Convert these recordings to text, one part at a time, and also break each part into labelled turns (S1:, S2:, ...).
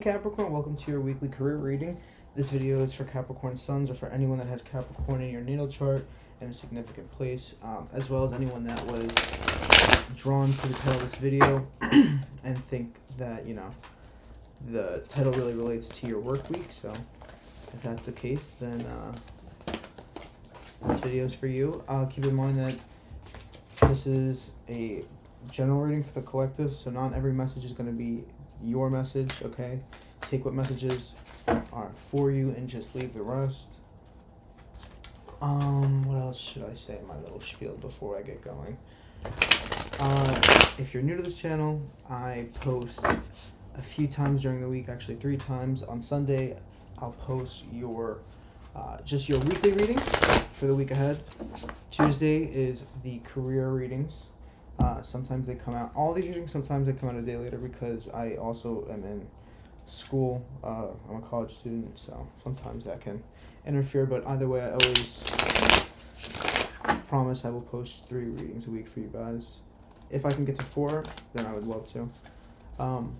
S1: Capricorn, welcome to your weekly career reading. This video is for Capricorn Suns or for anyone that has Capricorn in your natal chart in a significant place, as well as anyone that was drawn to the title of this video and think that, the title really relates to your work week. So if that's the case, then this video is for you. Keep in mind that this is a general reading for the collective, so not every message is going to be your message, okay? Take what messages are for you and just leave the rest. What else should I say in my little spiel before I get going? If you're new to this channel, I post a few times during the week, actually 3 times. On Sunday, I'll post your just your weekly reading for the week ahead. Tuesday is the career readings. Sometimes they come out, all these readings, sometimes they come out a day later because I also am in school. I'm a college student, so sometimes that can interfere, but either way, I always promise I will post 3 readings a week for you guys. If I can get to 4, then I would love to.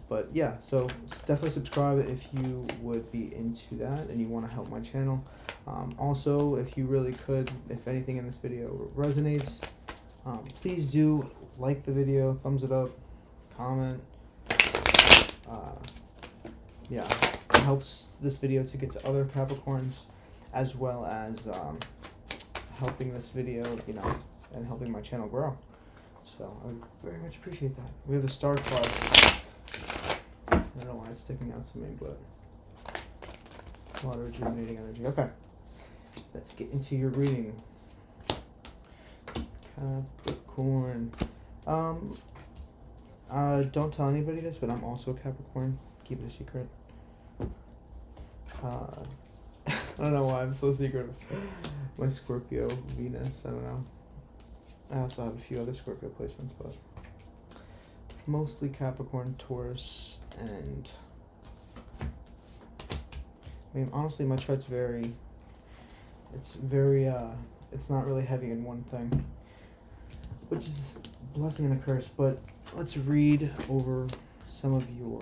S1: But yeah, so definitely subscribe if you would be into that and you want to help my channel. Also, if you really could, if anything in this video resonates, please do like the video, thumbs it up, comment. Yeah, it helps this video to get to other Capricorns, as well as helping this video, and helping my channel grow. So I would very much appreciate that. We have the Star card. I don't know why it's sticking out to me, but a lot of rejuvenating energy. Okay, let's get into your reading. Capricorn. Don't tell anybody this, but I'm also a Capricorn. Keep it a secret. I don't know why I'm so secretive. My Scorpio, Venus, I don't know. I also have a few other Scorpio placements, but mostly Capricorn, Taurus, and honestly, my chart's it's not really heavy in one thing, which is a blessing and a curse. But let's read over some of your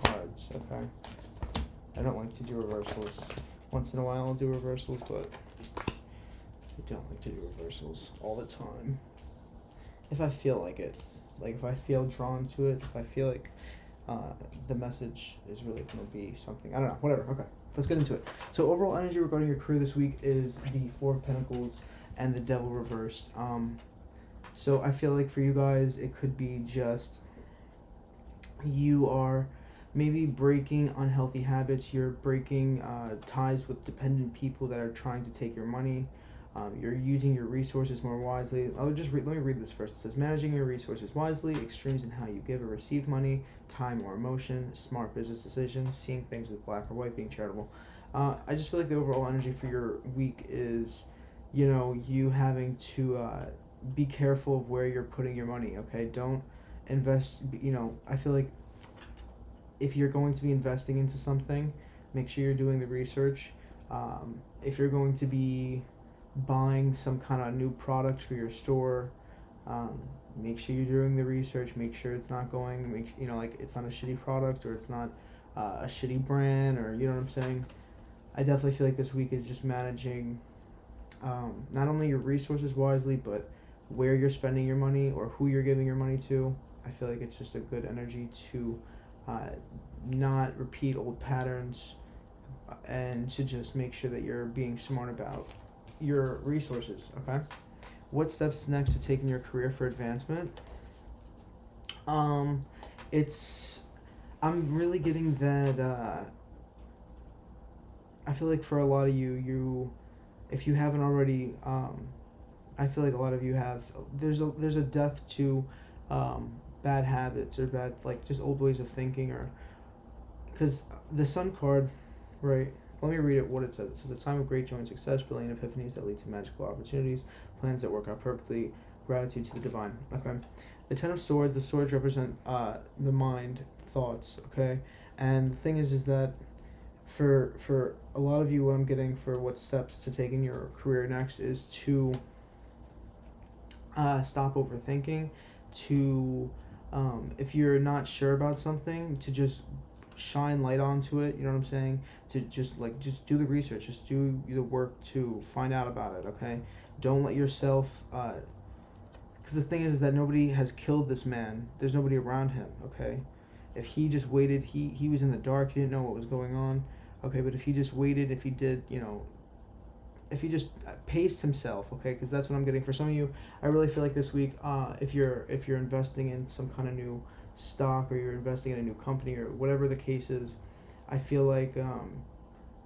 S1: cards, okay? I don't like to do reversals. Once in a while I'll do reversals, but I don't like to do reversals all the time. If I feel like it, like if I feel drawn to it, if I feel like the message is really going to be something, I don't know, whatever. Okay, let's get into it. So overall energy regarding your career this week is the 4 of Pentacles and the Devil reversed. So I feel like for you guys, it could be just you are maybe breaking unhealthy habits. You're breaking ties with dependent people that are trying to take your money. You're using your resources more wisely. Let me read this first. It says, managing your resources wisely, extremes in how you give or receive money, time or emotion, smart business decisions, seeing things with black or white, being charitable. I just feel like the overall energy for your week is, you having to be careful of where you're putting your money, okay? Don't invest, I feel like if you're going to be investing into something, make sure you're doing the research. If you're going to be buying some kind of new product for your store, make sure you're doing the research. Make sure it's not going, it's not a shitty product, or it's not a shitty brand, or you know what I'm saying. I definitely feel like this week is just managing not only your resources wisely, but where you're spending your money or who you're giving your money to. I feel like it's just a good energy to not repeat old patterns, and to just make sure that you're being smart about your resources, okay? What steps next to taking your career for advancement? I'm really getting that, I feel like for a lot of you, if you haven't already, I feel like a lot of you have, there's a death to bad habits or bad, just old ways of thinking, or, because the Sun card, right? Let me read it, what it says. It says, a time of great joy and success, brilliant epiphanies that lead to magical opportunities, plans that work out perfectly, gratitude to the divine. Okay. The 10 of Swords, the swords represent the mind, thoughts, okay? And the thing is that for a lot of you, what I'm getting for what steps to take in your career next is to stop overthinking, to if you're not sure about something, to just shine light onto it. You know what I'm saying? To just do the research, just do the work to find out about it. Okay, don't let yourself. Because the thing is that nobody has killed this man. There's nobody around him. Okay, if he just waited, he was in the dark. He didn't know what was going on. Okay, but if he just waited, if he did, if he just paced himself, okay, because that's what I'm getting for some of you. I really feel like this week, if you're investing in some kind of new stock, or you're investing in a new company, or whatever the case is, I feel like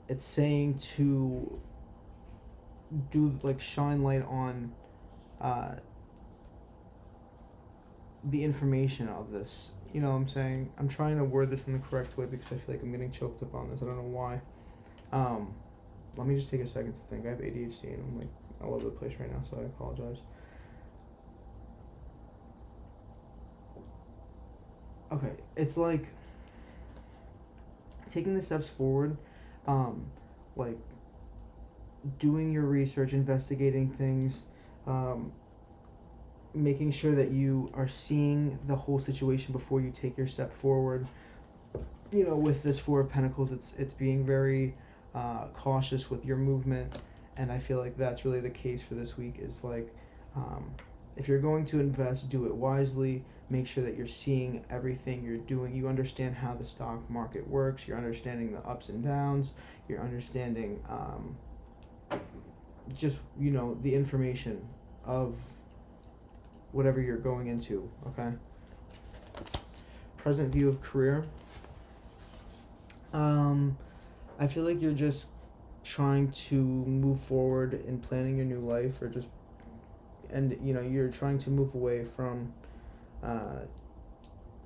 S1: it's saying to do, like, shine light on the information of this. You know what I'm saying? I'm trying to word this in the correct way because I feel like I'm getting choked up on this. I don't know why. Let me just take a second to think. I have ADHD and I'm like all over the place right now, so I apologize. Okay, it's like taking the steps forward, like doing your research, investigating things, making sure that you are seeing the whole situation before you take your step forward. With this Four of Pentacles, it's being very cautious with your movement, and I feel like that's really the case for this week. Is like, if you're going to invest, do it wisely. Make sure that you're seeing everything you're doing. You understand how the stock market works. You're understanding the ups and downs. You're understanding just the information of whatever you're going into. Okay. Present view of career. I feel like you're just trying to move forward in planning your new life, or just, and you're trying to move away from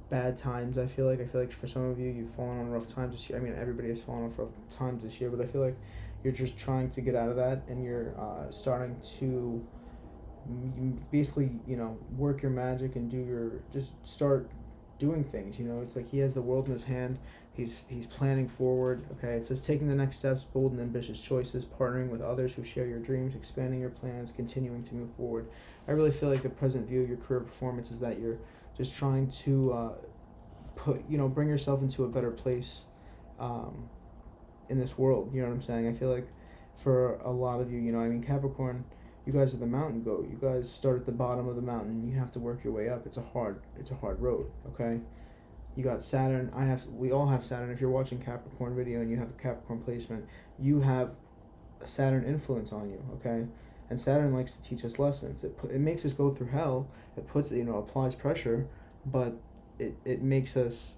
S1: bad times. I feel like for some of you, you've fallen on rough times this year. I mean, everybody has fallen on rough times this year, but I feel like you're just trying to get out of that, and you're starting to basically work your magic and just start doing things. It's like he has the world in his hand. He's planning forward. Okay, it says taking the next steps, bold and ambitious choices, partnering with others who share your dreams, expanding your plans, continuing to move forward. I really feel like the present view of your career performance is that you're just trying to bring yourself into a better place in this world. You know what I'm saying? I feel like for a lot of you, Capricorn, you guys are the mountain goat. You guys start at the bottom of the mountain and you have to work your way up. It's a hard road. Okay. You got Saturn. We all have Saturn. If you're watching Capricorn video and you have a Capricorn placement, you have a Saturn influence on you, okay? And Saturn likes to teach us lessons. It makes us go through hell. It puts, applies pressure, but it makes us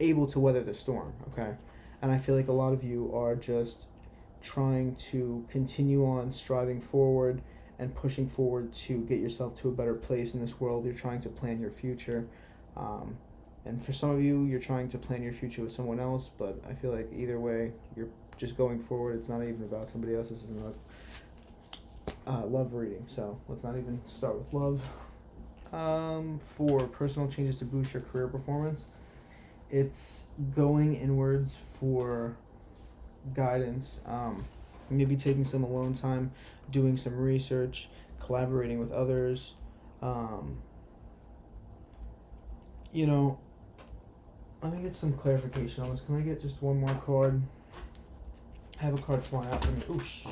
S1: able to weather the storm, okay? And I feel like a lot of you are just trying to continue on striving forward and pushing forward to get yourself to a better place in this world. You're trying to plan your future. And for some of you, you're trying to plan your future with someone else, but I feel like either way, you're just going forward. It's not even about somebody else. This isn't a love reading, so let's not even start with love. For personal changes to boost your career performance, it's going inwards for guidance. Maybe taking some alone time, doing some research, collaborating with others. Let me get some clarification on this. Can I get just one more card? I have a card flying out for me. Oosh.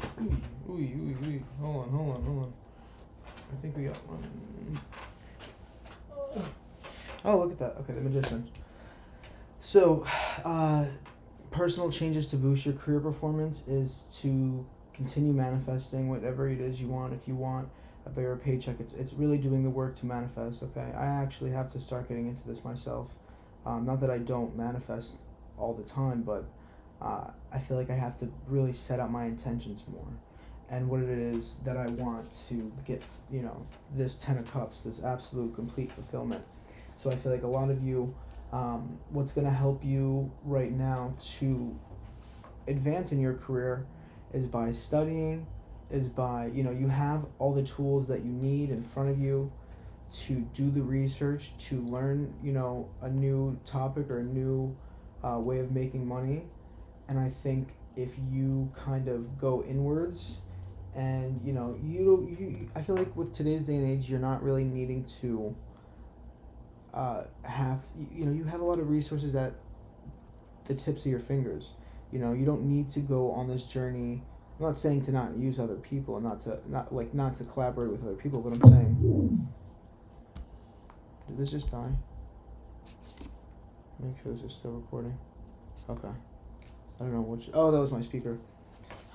S1: Ooh. Hold on. I think we got one. Oh, look at that. Okay, the Magician. So, personal changes to boost your career performance is to continue manifesting whatever it is you want. If you want a bigger paycheck, it's really doing the work to manifest, okay? I actually have to start getting into this myself. Not that I don't manifest all the time, but I feel like I have to really set out my intentions more, and what it is that I want to get, this 10 of Cups, this absolute complete fulfillment. So I feel like a lot of you, what's going to help you right now to advance in your career is by studying, is by, you have all the tools that you need in front of you to do the research, to learn, a new topic or a new way of making money. And I think if you kind of go inwards and, I feel like with today's day and age, you're not really needing to you have a lot of resources at the tips of your fingers. You don't need to go on this journey. I'm not saying to not use other people and not to collaborate with other people, but I'm saying, did this just die? Make sure this is still recording. Okay. I don't know which. Oh, that was my speaker.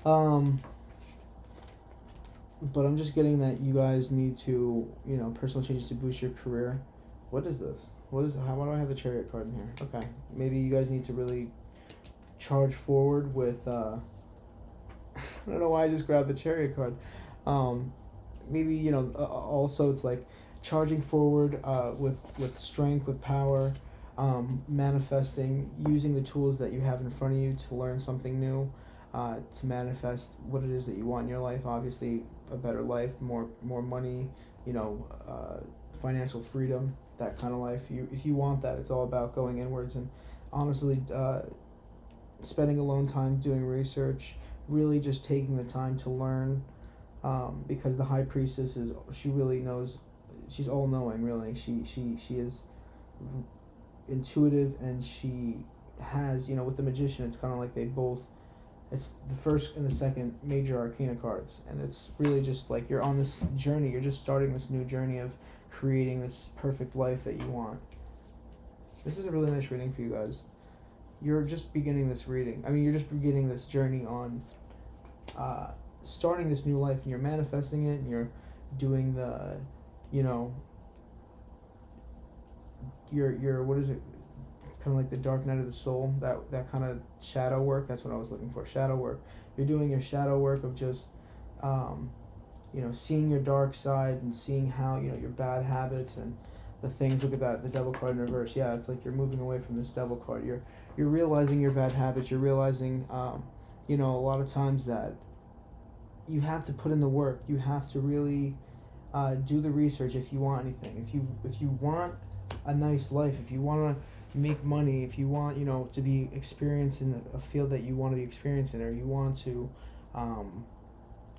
S1: But I'm just getting that you guys need to, personal changes to boost your career. What is this? Why do I have the Chariot card in here? Okay. Maybe you guys need to really charge forward with, I don't know why I just grabbed the Chariot card. Maybe, also it's like charging forward with strength, with power, manifesting, using the tools that you have in front of you to learn something new, to manifest what it is that you want in your life. Obviously, a better life, more money, financial freedom, that kind of life. If you want that, it's all about going inwards and honestly spending alone time doing research, really just taking the time to learn, because the High Priestess she really knows, she's all knowing, really. She is intuitive, and she has, with the Magician, it's kind of like it's the first and the second major arcana cards, and it's really just like you're on this journey, you're just starting this new journey of creating this perfect life that you want. This is a really nice reading for you guys. You're just beginning this reading. You're just beginning this journey on starting this new life, and you're manifesting it, and you're doing the, your what is it? It's kind of like the dark night of the soul, that kind of shadow work. That's what I was looking for, shadow work. You're doing your shadow work of just, seeing your dark side and seeing how, your bad habits and the things. Look at that, the Devil card in reverse. Yeah, it's like you're moving away from this Devil card. You're realizing your bad habits. You're realizing, a lot of times that you have to put in the work. You have to really do the research if you want anything. If you want a nice life, if you want to make money, if you want, to be experienced in a field that you want to be experienced in, or you want to,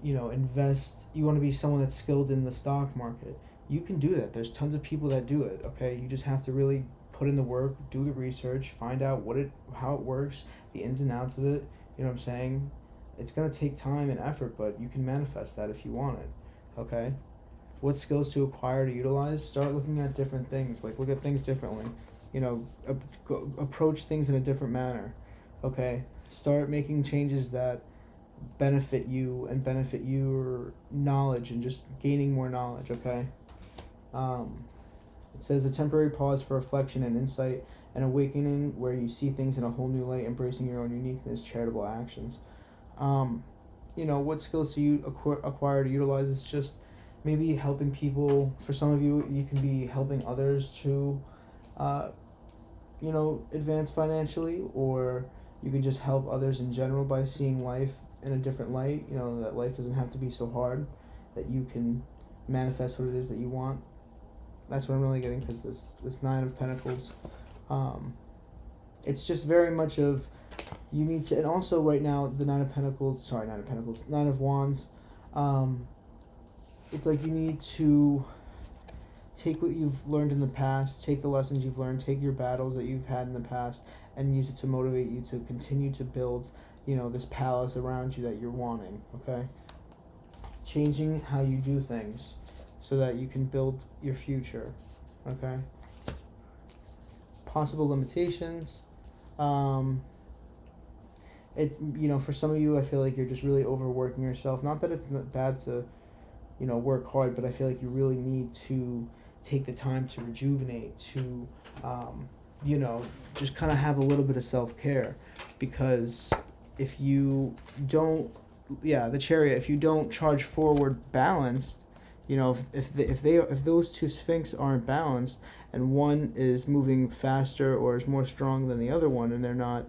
S1: invest, you want to be someone that's skilled in the stock market, you can do that. There's tons of people that do it, okay? You just have to really put in the work, do the research, find out how it works, the ins and outs of it, you know what I'm saying? It's going to take time and effort, but you can manifest that if you want it, okay? What skills to acquire, to utilize? Start looking at different things, like look at things differently, approach things in a different manner, okay? Start making changes that benefit you and benefit your knowledge and just gaining more knowledge, okay? It says a temporary pause for reflection and insight, an awakening where you see things in a whole new light, embracing your own uniqueness, charitable actions. What skills do you acquire to utilize? It's just maybe helping people. For some of you, you can be helping others to, advance financially, or you can just help others in general by seeing life in a different light, that life doesn't have to be so hard, that you can manifest what it is that you want. That's what I'm really getting, because this Nine of Pentacles, it's just very much of, you need to, and also right now, the Nine of Wands, it's like you need to take what you've learned in the past, take the lessons you've learned, take your battles that you've had in the past, and use it to motivate you to continue to build, this palace around you that you're wanting, okay? Changing how you do things so that you can build your future, okay? Possible limitations. It's, for some of you, I feel like you're just really overworking yourself. Not that it's not bad to, work hard, but I feel like you really need to take the time to rejuvenate, to, just kind of have a little bit of self-care, because if you don't, the Chariot, if you don't charge forward balanced, if those two Sphinx aren't balanced, and one is moving faster or is more strong than the other one, and they're not,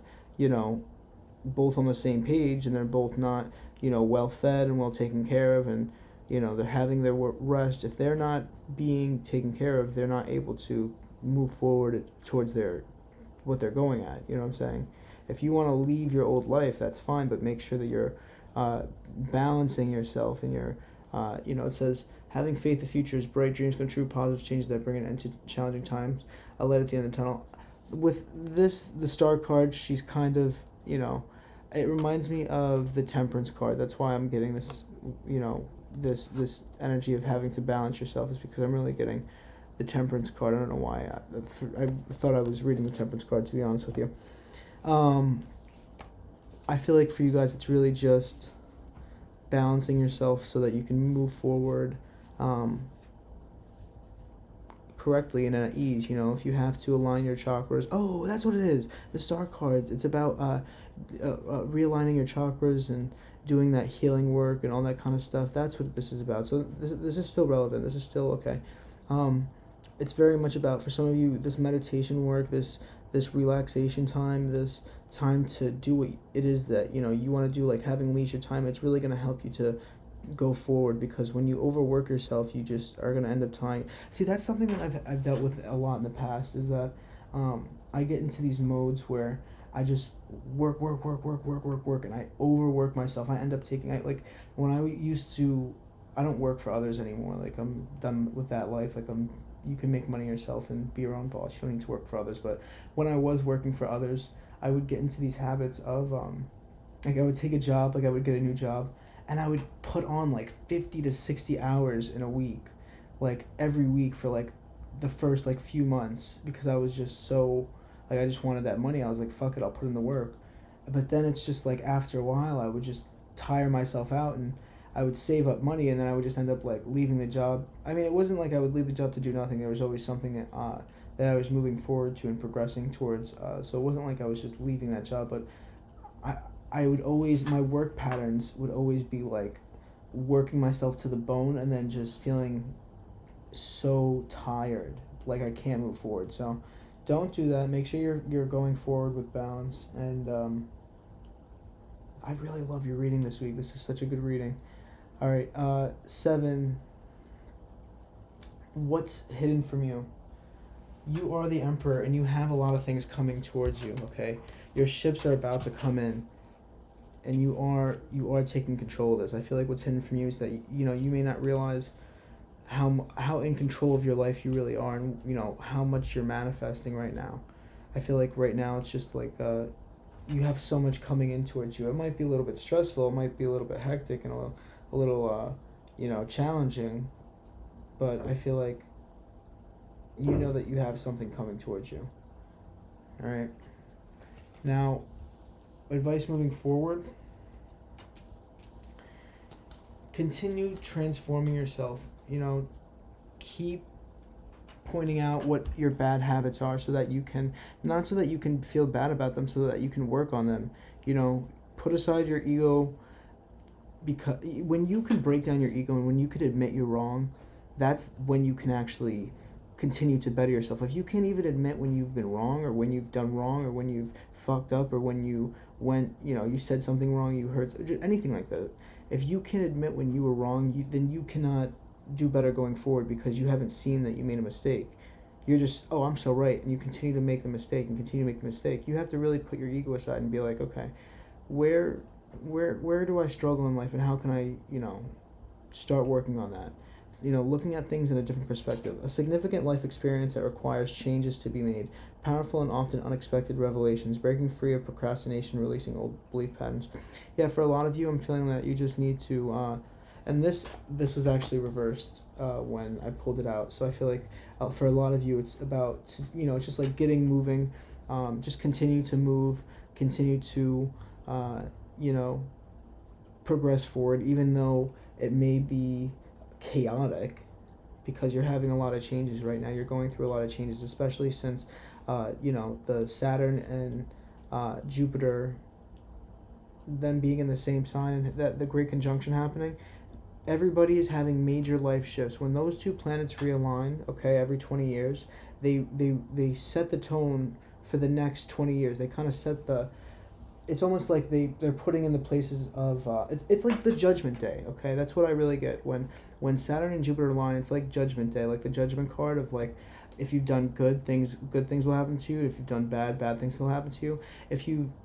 S1: both on the same page, and they're both not, well fed and well taken care of, and, they're having their rest, if they're not being taken care of, they're not able to move forward towards what they're going at, you know what I'm saying? If you want to leave your old life, that's fine, but make sure that you're balancing yourself, and you're, it says, Having faith the future is bright, dreams come true, positive changes that bring an end to challenging times, a light at the end of the tunnel. With this, the star card, she's kind of, it reminds me of the temperance card. That's why I'm getting this, this energy of having to balance yourself, is because I'm really getting the temperance card. I don't know why. I thought I was reading the temperance card, to be honest with you. I feel like for you guys, it's really just balancing yourself so that you can move forward correctly and at ease. If you have to align your chakras, that's what it is. The star card, it's about realigning your chakras and doing that healing work and all that kind of stuff. That's what this is about. So this is still relevant. This is still okay. It's very much about, for some of you, this meditation work, this relaxation time, this time to do what it is that you want to do, like having leisure time. It's really going to help you to go forward, because when you overwork yourself, you just are going to end up tying. See, that's something that I've dealt with a lot in the past, is that I get into these modes where I just work, and I overwork myself. I end up when I used to, I don't work for others anymore. Like, I'm done with that life. Like, you can make money yourself and be your own boss. You don't need to work for others. But when I was working for others, I would get into these habits of, I would take a job, I would get a new job, and I would put on 50 to 60 hours in a week, every week for the first few months, because I was just so, I just wanted that money. I was like, fuck it, I'll put in the work. But then it's just after a while, I would just tire myself out, and I would save up money, and then I would just end up leaving the job. I mean, it wasn't I would leave the job to do nothing. There was always something that I was moving forward to and progressing towards. So it wasn't I was just leaving that job, but I would always, my work patterns would always be working myself to the bone, and then just feeling so tired, I can't move forward. So don't do that. Make sure you're going forward with balance. And I really love your reading this week. This is such a good reading. All right, 7. What's hidden from you? You are the Emperor, and you have a lot of things coming towards you, okay? Your ships are about to come in, and you are taking control of this. I feel like what's hidden from you is that, you may not realize how in control of your life you really are, and, how much you're manifesting right now. I feel like right now it's just you have so much coming in towards you. It might be a little bit stressful, it might be a little bit hectic, and a little challenging, but I feel like you know that you have something coming towards you. All right. Now, advice moving forward: continue transforming yourself. Keep pointing out what your bad habits are, so that you can, not so that you can feel bad about them, so that you can work on them. Put aside your ego, because when you can break down your ego and when you can admit you're wrong, that's when you can actually continue to better yourself. If you can't even admit when you've been wrong, or when you've done wrong, or when you've fucked up, or when you you said something wrong, you hurt, anything like that. If you can admit when you were wrong, then you cannot do better going forward, because you haven't seen that you made a mistake. You're just, I'm so right, and you continue to make the mistake and continue to make the mistake. You have to really put your ego aside and be like, okay, where do I struggle in life, and how can I, start working on that? Looking at things in a different perspective. A significant life experience that requires changes to be made, powerful and often unexpected revelations, breaking free of procrastination, releasing old belief patterns. Yeah, for a lot of you, I'm feeling that you just need to, and this was actually reversed when I pulled it out. So I feel like for a lot of you, it's about, it's just getting moving, just continue to move, continue to, progress forward, even though it may be chaotic, because you're having a lot of changes right now. You're going through a lot of changes, especially since the Saturn and Jupiter, them being in the same sign, and that the great conjunction happening. Everybody is having major life shifts. When those two planets realign, okay, every 20 years, they set the tone for the next 20 years. They kind of set the, it's almost like they're putting in the places of, it's like the Judgment Day, okay? That's what I really get. When Saturn and Jupiter align, it's like Judgment Day, like the Judgment card of if you've done good things will happen to you. If you've done bad things will happen to you.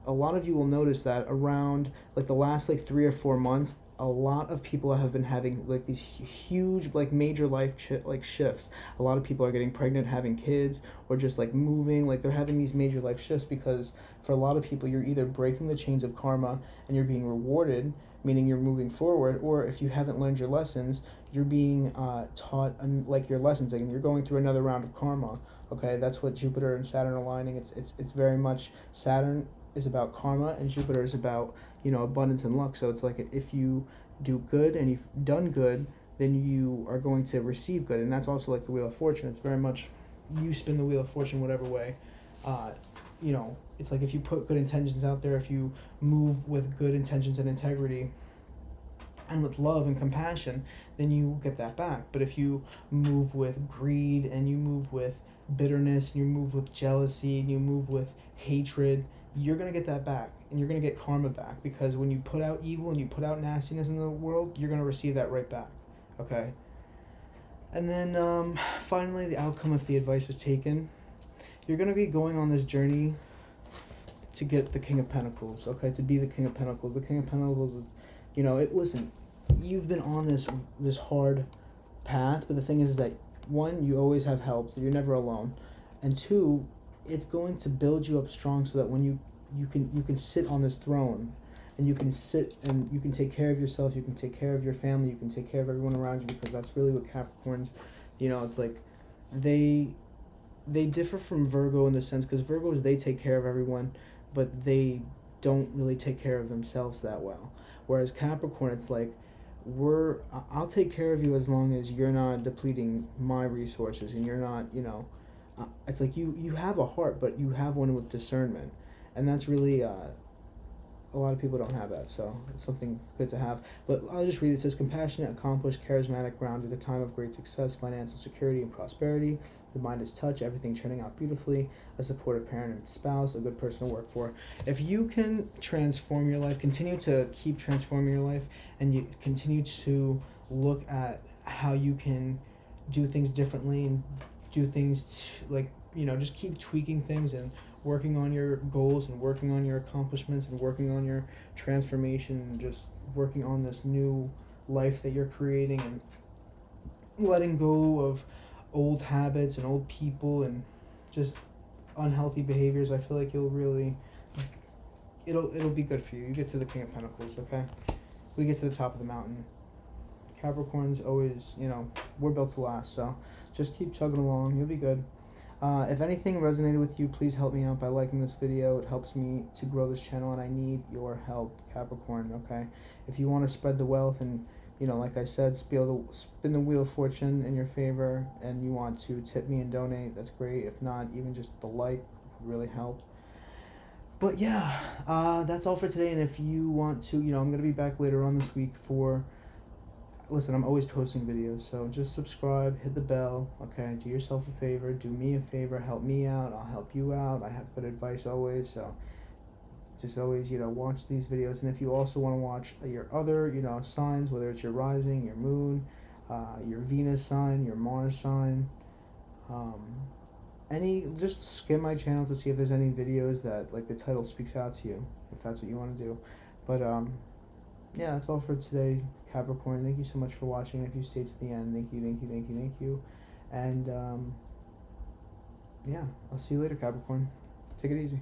S1: A lot of you will notice that around the last 3 or 4 months, a lot of people have been having like these huge like major life shifts. A lot of people are getting pregnant, having kids, or just like moving. Like they're having these major life shifts because for a lot of people you're either breaking the chains of karma and you're being rewarded, meaning you're moving forward, or if you haven't learned your lessons, you're being taught like your lessons, like, and you're going through another round of karma. Okay, that's what Jupiter and Saturn are aligning. It's very much Saturn is about karma and Jupiter is about, you know, abundance and luck. So it's like if you do good and you've done good, then you are going to receive good, and that's also like the Wheel of Fortune. It's very much you spin the Wheel of Fortune whatever way. You know, it's like if you put good intentions out there, if you move with good intentions and integrity and with love and compassion, then you get that back. But if you move with greed and you move with bitterness and you move with jealousy and you move with hatred, you're going to get that back, and you're going to get karma back, because when you put out evil and you put out nastiness in the world, you're going to receive that right back. Okay? And then finally, the outcome if the advice is taken. You're going to be going on this journey to get the King of Pentacles, okay? To be the King of Pentacles. The King of Pentacles is, you know, listen, you've been on this hard path, but the thing is that, one, you always have help, so you're never alone. And two, it's going to build you up strong so that when you can sit on this throne, and you can sit and you can take care of yourself, you can take care of your family, you can take care of everyone around you, because that's really what Capricorns, you know, it's like they differ from Virgo in the sense, because Virgos, they take care of everyone, but they don't really take care of themselves that well. Whereas Capricorn, it's like, I'll take care of you as long as you're not depleting my resources and you're not, you know, it's like you have a heart, but you have one with discernment, and that's really a lot of people don't have that, so it's something good to have. But I'll just read it. It says, compassionate, accomplished, charismatic, grounded, a time of great success, financial security and prosperity. The mind is touch, everything turning out beautifully, a supportive parent and spouse, a good person to work for. If you can transform your life, continue to keep transforming your life, and you continue to look at how you can do things differently and do things like, you know, just keep tweaking things and working on your goals and working on your accomplishments and working on your transformation and just working on this new life that you're creating, and letting go of old habits and old people and just unhealthy behaviors, I feel like you'll really, it'll be good for you. You get to the King of Pentacles, okay? We get to the top of the mountain. Capricorns always, you know, we're built to last, so just keep chugging along. You'll be good. If anything resonated with you, please help me out by liking this video. It helps me to grow this channel, and I need your help, Capricorn, okay? If you want to spread the wealth and, you know, like I said, spin the Wheel of Fortune in your favor, and you want to tip me and donate, that's great. If not, even just the like would really help. But yeah, that's all for today, and if you want to, you know, I'm going to be back later on this week for... Listen, I'm always posting videos, so just subscribe, hit the bell, okay? Do yourself a favor, do me a favor, help me out, I'll help you out. I have good advice always, so just always, you know, watch these videos. And if you also want to watch your other, you know, signs, whether it's your rising, your moon, your Venus sign, your Mars sign, just skim my channel to see if there's any videos that, like, the title speaks out to you, if that's what you want to do. But, yeah, that's all for today, Capricorn. Thank you so much for watching. If you stayed to the end, thank you, thank you, thank you, thank you. And, yeah, I'll see you later, Capricorn. Take it easy.